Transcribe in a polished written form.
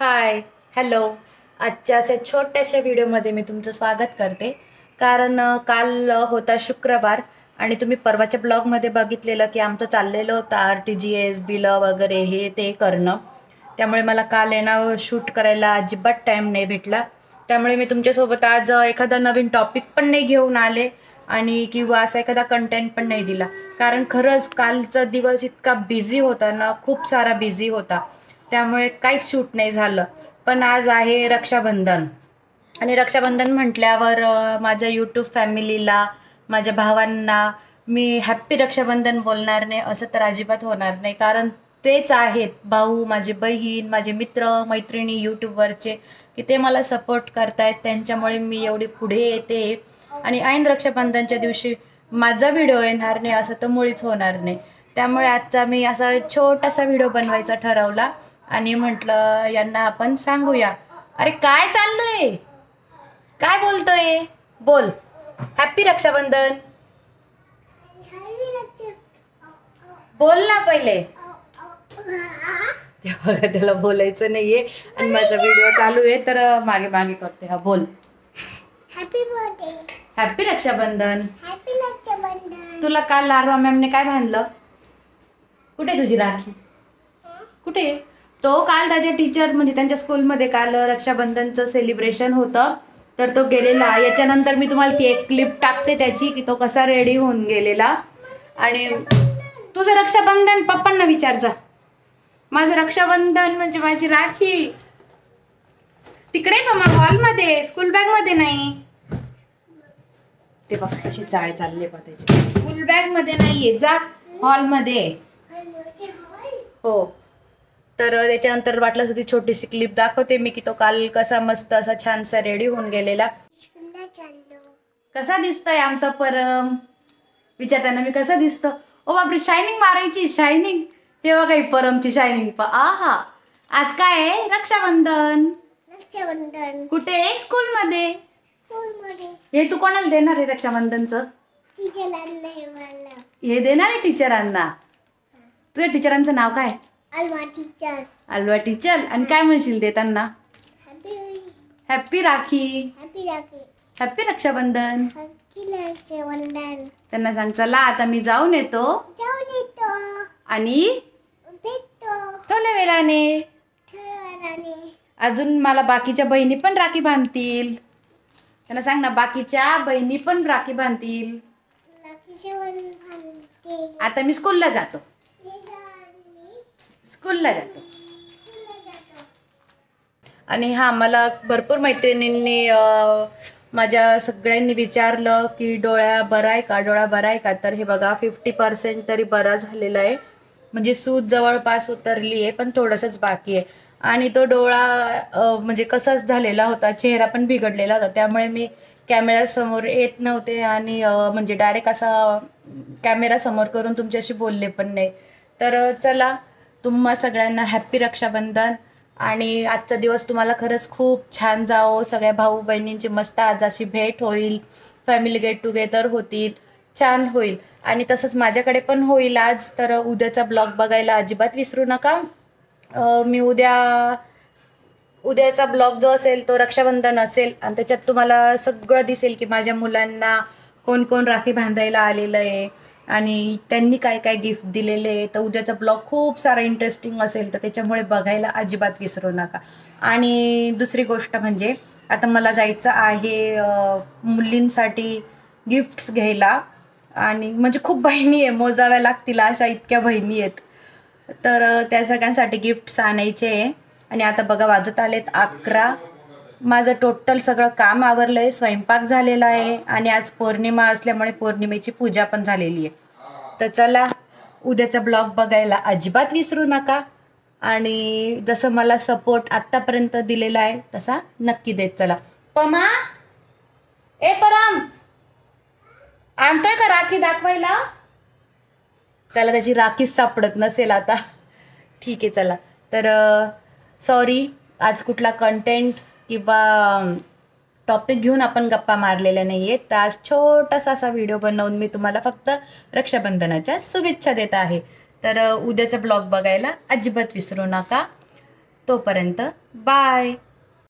हाय, hello. आजच्या अशा छोट्याशा व्हिडिओमध्ये मी तुमचं स्वागत करते. कारण काल होता शुक्रवार आणि तुम्ही परवाच्या ब्लॉगमध्ये बघितलेलं की आमचं चाललेलं होतं RTGS बिलं वगैरे हे ते करणं. त्यामुळे मला काल शूट करायला अजिबात टाईम नाही भेटला. त्यामुळे मी तुमच्यासोबत आज एखादा नवीन टॉपिक पण नाही घेऊन आले आणि किंवा असा एखादा कंटेंट पण नाही दिला. कारण खरंच कालचा दिवस इतका बिझी होता ना, खूप सारा बिझी होता. त्यामुळे काहीच शूट नाही झालं. पण आज आहे रक्षाबंधन आणि रक्षाबंधन म्हटल्यावर माझ्या यूट्यूब फॅमिलीला, माझ्या भावांना मी हॅप्पी रक्षाबंधन बोलणार नाही असं तर अजिबात होणार नाही. कारण तेच आहेत भाऊ, माझी बहीण, माझे मित्र मैत्रिणी यूट्यूबवरचे, की ते मला सपोर्ट करतायत. त्यांच्यामुळे मी एवढी पुढे येते. आणि ऐन रक्षाबंधनच्या दिवशी माझा व्हिडिओ येणार नाही असं तर मुळीच होणार नाही. त्यामुळे आजचा मी असा छोटासा व्हिडिओ बनवायचा ठरवला आणि म्हटलं यांना आपण सांगूया. अरे काय चाललंय, काय बोलतोय, बोल. हॅप्पी रक्षाबंधन बोल ना पहिले. ते बघा, त्याला बोलायचं नाहीये आणि माझा व्हिडिओ चालू आहे तर मागे मागे करते. हा बोल. Happy birthday. Happy Rakshabandhan. Happy Rakshabandhan. तुला काल लाडवा मॅमने काय बांधलं? कुठे तुझी राखी? कुठे? तो काल त्याच्या टीचर म्हणजे त्यांच्या स्कूलमध्ये काल रक्षाबंधनचं सेलिब्रेशन होतं तर तो गेलेला. याच्यानंतर मी तुम्हाला ती एक क्लिप टाकते त्याची की तो कसा रेडी होऊन गेलेला. आणि तुझं रक्षाबंधन पप्पांना विचार जा. माझं रक्षाबंधन म्हणजे माझी राखी तिकडे मम्मा हॉलमध्ये, स्कूल बॅग मध्ये नाही. ते बघा कशी चाळे चालले बघ त्याचे. स्कूल बॅग मध्ये नाहीये, जा हॉलमध्ये. हो. तर त्याच्यानंतर वाटलं असं ती छोटीशी क्लिप दाखवते मी की तो काल कसा मस्त असा छानसा रेडी होऊन गेलेला. कसा दिसतोय आमचा परम? विचारताना मी कसा दिसतो? ओ बापरे, शायनिंग मारायची, शायनिंग. हे बघा ही परमची शायनिंग. आहा, आज काय आहे? रक्षाबंधन. रक्षाबंधन कुठे? स्कूल मध्ये. स्कूलमध्ये. हे तू कोणाला देणार आहे रक्षाबंधनचं? टीचरांना मला. हे देणार आहे टीचरांना. तुझ्या टीचरांचं नाव काय? अलवा टीचर. अलवा टीचर. आणि काय म्हणशील देताना? Happy happy Rakhi, happy Rakhi, happy Rakshabandhan. Happy Rakshabandhan. त्यांना सांग चला आता मी जाऊन येतो जाऊन येतो आणि भेटतो थोड्या वेळाने ठेवाने. अजून मला बाकीच्या बहिणी पण राखी बांधतील. त्यांना सांग ना, बाकीच्या बहिणी पण राखी बांधतील. आता मी स्कूलला जातो, स्कूलला जातो. आणि हा, मला भरपूर मैत्रिणींनी माझ्या सगळ्यांनी विचारलं की डोळा बरा आहे का, डोळा बरा आहे का. तर हे बघा 50% तरी बरा झालेला आहे. म्हणजे सूज जवळपास उतरली आहे पण थोडंसंच बाकी आहे. आणि तो डोळा म्हणजे कसाच झालेला होता, चेहरा पण बिघडलेला होता. त्यामुळे मी कॅमेऱ्यासमोर येत नव्हते आणि म्हणजे डायरेक्ट असा कॅमेरासमोर करून तुमच्याशी बोलले पण नाही. तर चला, तुम्हा सगळ्यांना हॅप्पी रक्षाबंधन. आणि आजचा दिवस तुम्हाला खरंच खूप छान जाओ. सगळ्या भाऊ बहिणींची मस्त आज अशी भेट होईल, फॅमिली गेट टुगेदर होतील, छान होईल. आणि तसंच माझ्याकडे पण होईल आज. तर उद्याचा ब्लॉग बघायला अजिबात विसरू नका. मी उद्याचा ब्लॉग जो असेल तो रक्षाबंधन असेल आणि त्याच्यात तुम्हाला सगळं दिसेल की माझ्या मुलांना कोण कोण राखी बांधायला आलेलं आहे आणि त्यांनी काय काय गिफ्ट दिलेले आहे. तर उद्याचा ब्लॉग खूप सारा इंटरेस्टिंग असेल तर त्याच्यामुळे बघायला अजिबात विसरू नका. आणि दुसरी गोष्ट म्हणजे आता मला जायचं आहे मुलींसाठी गिफ्ट्स घ्यायला. आणि म्हणजे खूप बहिणी आहे, मोजाव्या लागतील अशा इतक्या बहिणी आहेत. तर त्या सगळ्यांसाठी गिफ्ट्स आणायचे आहे. आणि आता बघा वाजत आलेत 11. माझं टोटल सगळं काम आवरलं आहे, स्वयंपाक झालेला आहे आणि आज पौर्णिमा असल्यामुळे पौर्णिमेची पूजा पण झालेली आहे. तर चला, उद्याचा ब्लॉग बघायला अजिबात विसरू नका. आणि जसं मला सपोर्ट आत्तापर्यंत दिलेला आहे तसा नक्की देत चला. पमा, ए परम, आणतोय का राखी दाखवायला? त्याला त्याची राखीच सापडत नसेल आता. ठीक आहे चला. तर सॉरी, आज कुठला कंटेंट किंवा टॉपिक घेऊन आपण गप्पा मारलेल्या नाही आहेत. तर आज छोटासा असा व्हिडिओ बनवून मी तुम्हाला फक्त रक्षाबंधनाच्या शुभेच्छा देत आहे. तर उद्याचा ब्लॉग बघायला अजिबात विसरू नका. तोपर्यंत बाय.